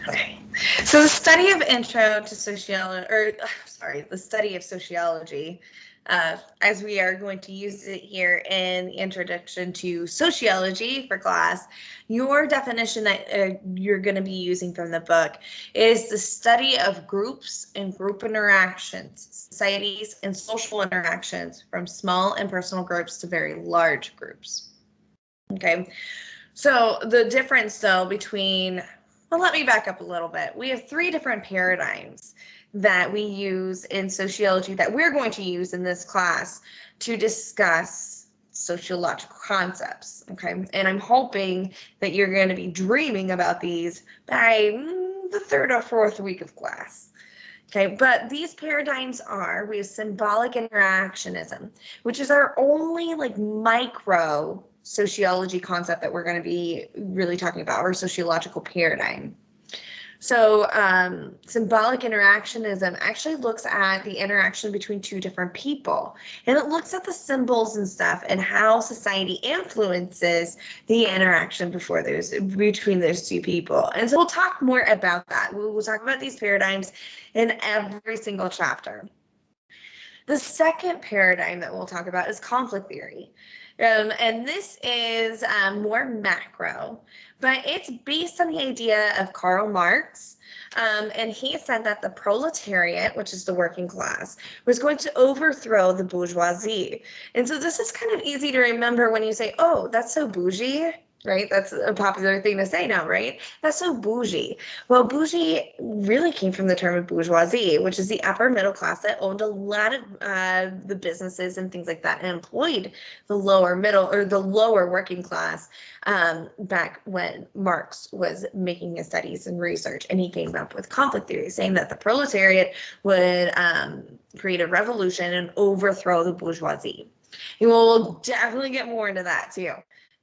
Okay. So the study of intro to sociology, the study of sociology, as we are going to use it here in the introduction to sociology for class, your definition that you're going to be using from the book is the study of groups and group interactions, societies and social interactions from small and personal groups to very large groups. Okay. So the difference, though, between, well, let me back up a little bit. We have three different paradigms that we use in sociology that we're going to use in this class to discuss sociological concepts, okay? And I'm hoping that you're going to be dreaming about these by the third or fourth week of class. Okay, but these paradigms are, we have symbolic interactionism, which is our only like micro sociology concept that we're going to be really talking about, or sociological paradigm. So symbolic interactionism actually looks at the interaction between two different people, and it looks at the symbols and stuff and how society influences the interaction between those two people. And so we'll talk more about that. We'll talk about these paradigms in every single chapter. The second paradigm that we'll talk about is conflict theory. And this is more macro, but it's based on the idea of Karl Marx. And he said that the proletariat, which is the working class, was going to overthrow the bourgeoisie. And so this is kind of easy to remember when you say, oh, that's so bougie, right? That's a popular thing to say now, right? That's so bougie. Well, bougie really came from the term of bourgeoisie, which is the upper middle class that owned a lot of the businesses and things like that, and employed the lower middle or the lower working class back when Marx was making his studies and research. And he came up with conflict theory, saying that the proletariat would create a revolution and overthrow the bourgeoisie. And we'll definitely get more into that too.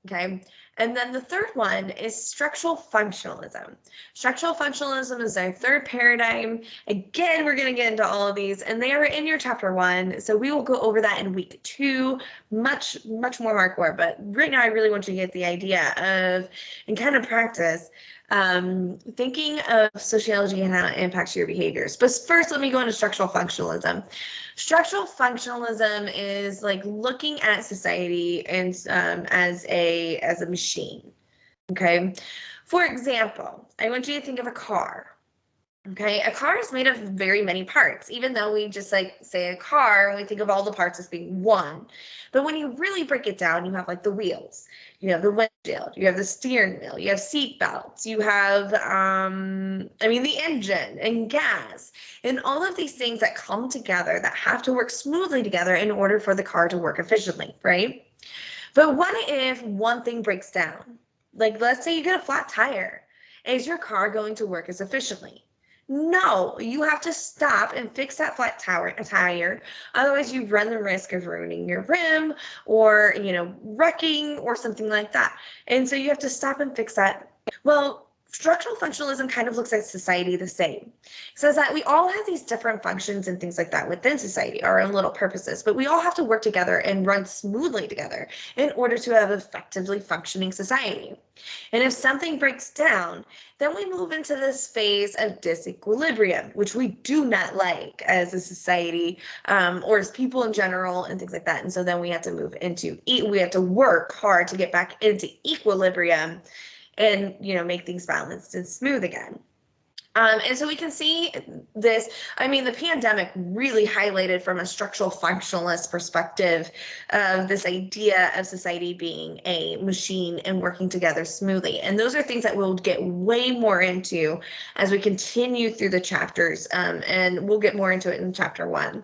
Okay. And then the third one is structural functionalism. Structural functionalism is our third paradigm. Again, we're going to get into all of these, and they are in your chapter 1. So we will go over that in week 2, much more hardcore. But right now, I really want you to get the idea of, and kind of practice, thinking of sociology and how it impacts your behaviors. But first, let me go into structural functionalism. Structural functionalism is like looking at society and as a machine. Okay. For example, I want you to think of a car. Okay, a car is made of very many parts. Even though we just like say a car, we think of all the parts as being one. But when you really break it down, you have like the wheels, you have the windshield, you have the steering wheel, you have seat belts, you have, the engine and gas, and all of these things that come together that have to work smoothly together in order for the car to work efficiently, right? But what if one thing breaks down? Like, let's say you get a flat tire. Is your car going to work as efficiently? No, you have to stop and fix that flat tire. Otherwise, you run the risk of ruining your rim or, wrecking or something like that. And so you have to stop and fix that. Well, structural functionalism kind of looks at society the same. It says that we all have these different functions and things like that within society, our own little purposes, but we all have to work together and run smoothly together in order to have effectively functioning society. And if something breaks down, then we move into this phase of disequilibrium, which we do not like as a society or as people in general and things like that. And so then we have to work hard to get back into equilibrium and, make things balanced and smooth again. And so we can see this, the pandemic really highlighted from a structural functionalist perspective this idea of society being a machine and working together smoothly. And those are things that we'll get way more into as we continue through the chapters, and we'll get more into it in chapter 1.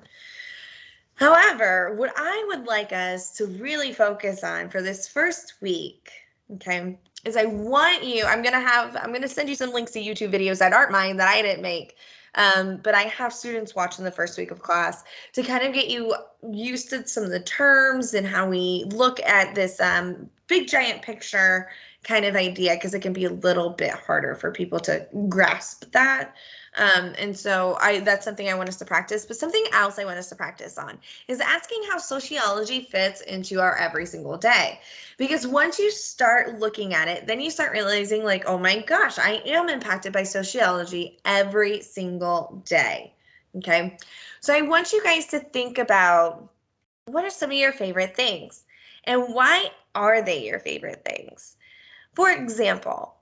However, what I would like us to really focus on for this first week, okay, is I'm going to send you some links to YouTube videos that aren't mine, that I didn't make. But I have students watching the first week of class to kind of get you used to some of the terms and how we look at this big giant picture kind of idea, because it can be a little bit harder for people to grasp that. And so that's something I want us to practice. But something else I want us to practice on is asking how sociology fits into our every single day. Because once you start looking at it, then you start realizing, like, oh my gosh, I am impacted by sociology every single day. Okay. So I want you guys to think about, what are some of your favorite things? And why are they your favorite things? For example,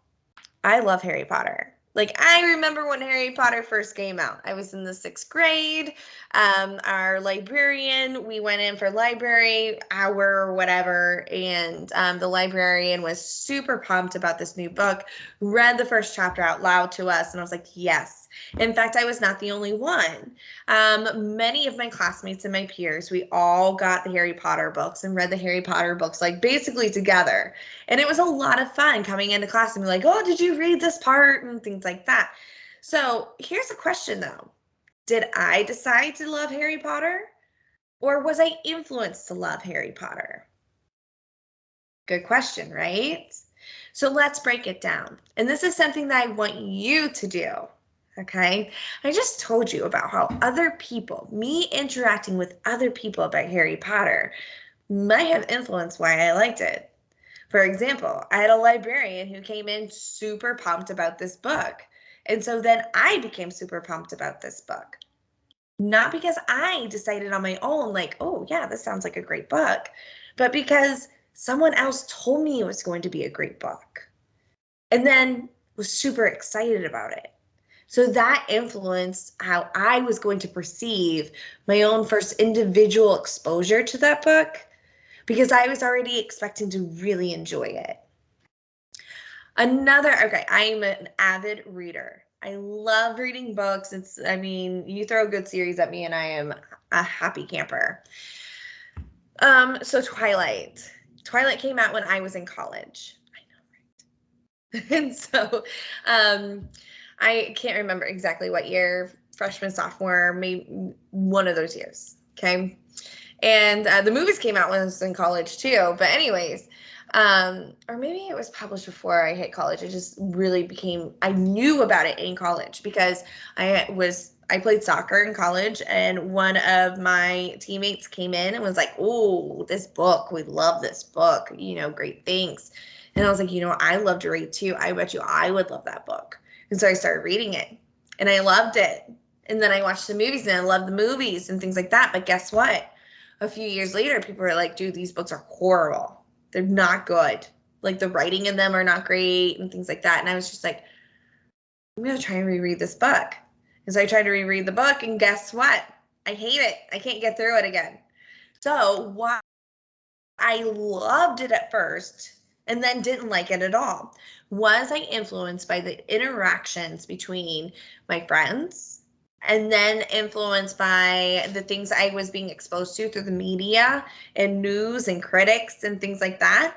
I love Harry Potter. Like, I remember when Harry Potter first came out. I was in the 6th grade. Our librarian, we went in for library hour or whatever, and the librarian was super pumped about this new book, read the first chapter out loud to us, and I was like, yes. In fact, I was not the only one. Many of my classmates and my peers, we all got the Harry Potter books and read the Harry Potter books, like, basically together. And it was a lot of fun coming into class and be like, oh, did you read this part? And things like that. So here's a question, though. Did I decide to love Harry Potter? Or was I influenced to love Harry Potter? Good question, right? So let's break it down. And this is something that I want you to do. Okay, I just told you about how other people, me interacting with other people about Harry Potter, might have influenced why I liked it. For example, I had a librarian who came in super pumped about this book. And so then I became super pumped about this book. Not because I decided on my own, like, oh, yeah, this sounds like a great book, but because someone else told me it was going to be a great book and then was super excited about it. So that influenced how I was going to perceive my own first individual exposure to that book, because I was already expecting to really enjoy it. Okay, I'm an avid reader. I love reading books. You throw a good series at me and I am a happy camper. So Twilight came out when I was in college. I know, right? And so, I can't remember exactly what year, freshman, sophomore, maybe one of those years. Okay. And the movies came out when I was in college too. But anyways, or maybe it was published before I hit college. It just really I knew about it in college because I played soccer in college, and one of my teammates came in and was like, oh, this book, we love this book, great things. And I was like, I love to read too. I bet you I would love that book. And so I started reading it and I loved it. And then I watched the movies and I loved the movies and things like that. But guess what? A few years later, people were like, dude, these books are horrible. They're not good. Like, the writing in them are not great and things like that. And I was just like, I'm going to try and reread this book. And so I tried to reread the book, and guess what? I hate it. I can't get through it again. So why I loved it at first and then didn't like it at all, was I influenced by the interactions between my friends, and then influenced by the things I was being exposed to through the media and news and critics and things like that?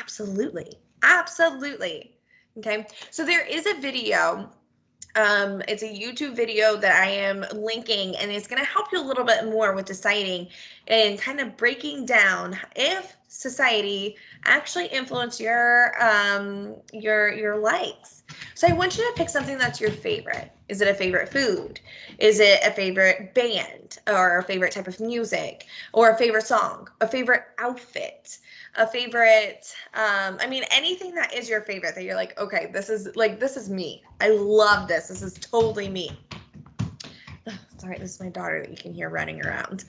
Absolutely. Absolutely. Okay. So there is a video. It's a YouTube video that I am linking, and it's going to help you a little bit more with deciding and kind of breaking down if society actually influenced your likes. So I want you to pick something that's your favorite. Is it a favorite food? Is it a favorite band, or a favorite type of music, or a favorite song, a favorite outfit, a favorite, anything that is your favorite, that you're like, okay, this is me. I love this. This is totally me. Sorry, this is my daughter that you can hear running around.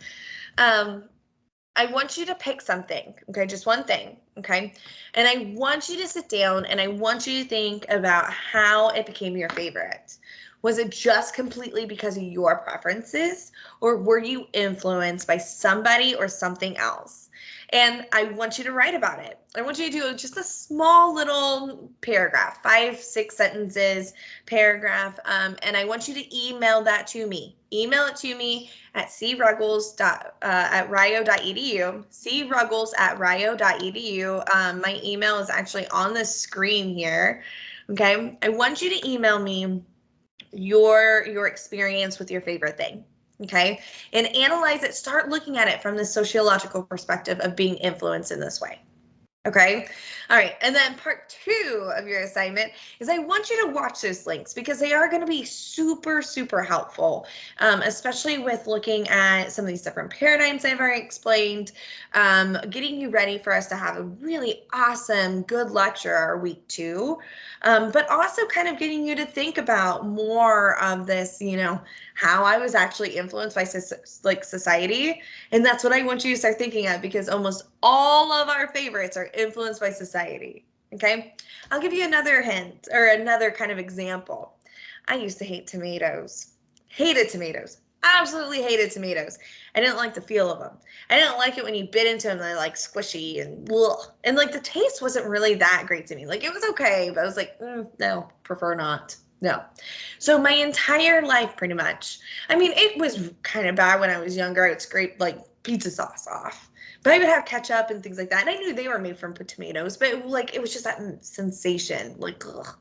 I want you to pick something, okay, just one thing, okay? And I want you to sit down and I want you to think about how it became your favorite. Was it just completely because of your preferences, or were you influenced by somebody or something else? And I want you to write about it. I want you to do just a small little paragraph, 5-6 sentences paragraph, and I want you to email that to me. Email it to me at cruggles@rio.edu, cruggles@rio.edu. My email is actually on the screen here. Okay, I want you to email me your experience with your favorite thing. Okay, and analyze it. Start looking at it from the sociological perspective of being influenced in this way. Okay. All right. And then part 2 of your assignment is I want you to watch those links because they are going to be super, super helpful, especially with looking at some of these different paradigms I've already explained, getting you ready for us to have a really awesome, good lecture week 2, but also kind of getting you to think about more of this, how I was actually influenced by society. And that's what I want you to start thinking of because almost all of our favorites are influenced by society. Okay. I'll give you another hint or another kind of example. I used to hate tomatoes. Hated tomatoes. Absolutely hated tomatoes. I didn't like the feel of them. I didn't like it when you bit into them. They're like squishy and ugh. And like the taste wasn't really that great to me. Like it was okay, but I was like, no, prefer not. No. So my entire life, pretty much. I mean, it was kind of bad when I was younger. I would scrape like pizza sauce off, but I would have ketchup and things like that. And I knew they were made from tomatoes, but it was just that sensation, like, ugh.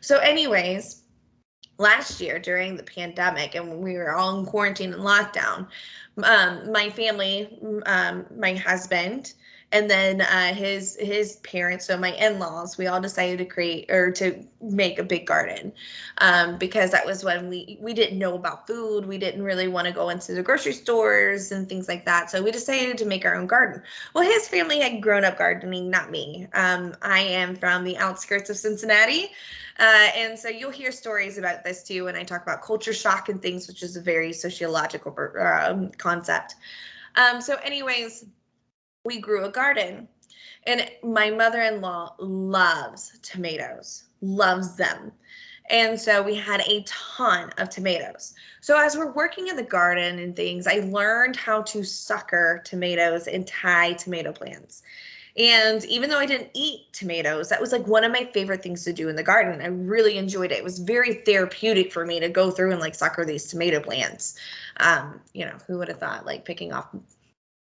So, anyways, last year during the pandemic and when we were all in quarantine and lockdown, my family, my husband, and then his parents, so my in-laws, we all decided to create or to make a big garden, because that was when we didn't know about food. We didn't really want to go into the grocery stores and things like that. So we decided to make our own garden. Well, his family had grown up gardening, not me. I am from the outskirts of Cincinnati. And so you'll hear stories about this too when I talk about culture shock and things, which is a very sociological concept. So anyways, we grew a garden and my mother-in-law loves tomatoes, loves them. And so we had a ton of tomatoes. So as we're working in the garden and things, I learned how to sucker tomatoes and tie tomato plants. And even though I didn't eat tomatoes, that was like one of my favorite things to do in the garden. I really enjoyed it. It was very therapeutic for me to go through and like sucker these tomato plants. Who would have thought like picking off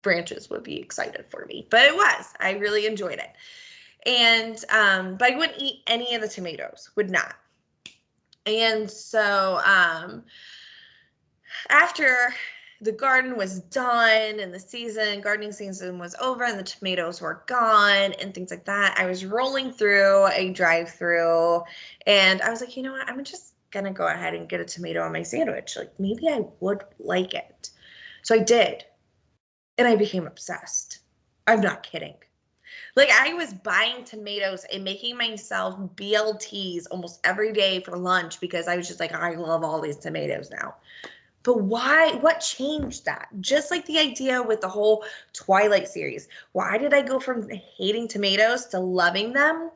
branches would be excited for me, but it was. I really enjoyed it. And but I wouldn't eat any of the tomatoes, would not. And so after the garden was done and the gardening season was over and the tomatoes were gone and things like that, I was rolling through a drive-through and I was like, you know what? I'm just gonna go ahead and get a tomato on my sandwich. Like maybe I would like it. So I did. And I became obsessed. I'm not kidding. Like I was buying tomatoes and making myself BLTs almost every day for lunch because I was just like, I love all these tomatoes now. But why? What changed that? Just like the idea with the whole Twilight series. Why did I go from hating tomatoes to loving them?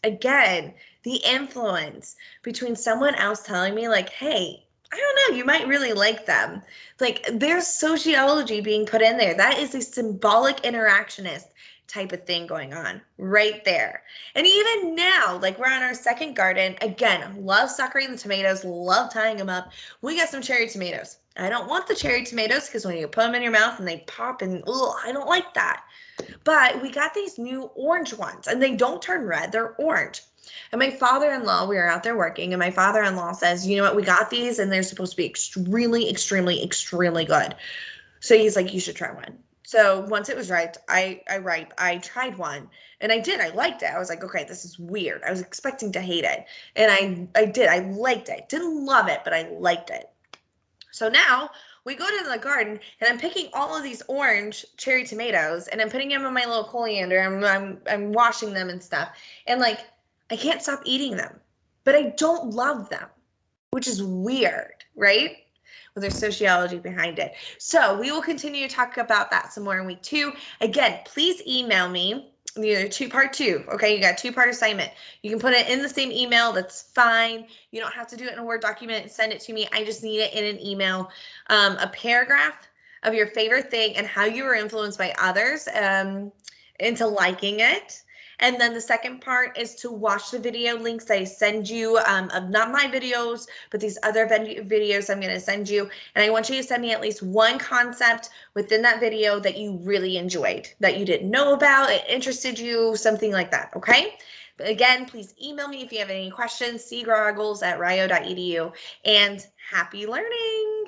Again, the influence between someone else telling me, like, hey, I don't know, you might really like them. Like, there's sociology being put in there. That is a symbolic interactionist type of thing going on right there. And even now, like we're on our second garden, again, love suckering the tomatoes, love tying them up. We got some cherry tomatoes. I don't want the cherry tomatoes because when you put them in your mouth and they pop and I don't like that. But we got these new orange ones and they don't turn red, they're orange. And my father-in-law, we were out there working, and my father-in-law says, you know what, we got these and they're supposed to be extremely, extremely, extremely good. So he's like, you should try one. So once it was right, I tried one and I did. I liked it. I was like, okay, this is weird. I was expecting to hate it. And I did. I liked it. Didn't love it, but I liked it. So now we go to the garden and I'm picking all of these orange cherry tomatoes and I'm putting them in my little colander. I'm washing them and stuff. And like, I can't stop eating them, but I don't love them, which is weird, right? Well, there's sociology behind it. So we will continue to talk about that some more in week 2. Again, please email me. Part 2. Okay, you got 2-part assignment. You can put it in the same email. That's fine. You don't have to do it in a Word document. Send it to me. I just need it in an email. A paragraph of your favorite thing and how you were influenced by others into liking it. And then the second part is to watch the video links that I send you of not my videos, but these other videos I'm going to send you. And I want you to send me at least one concept within that video that you really enjoyed, that you didn't know about, it interested you, something like that. Okay. But again, please email me if you have any questions, cgroggles@rio.edu, and happy learning.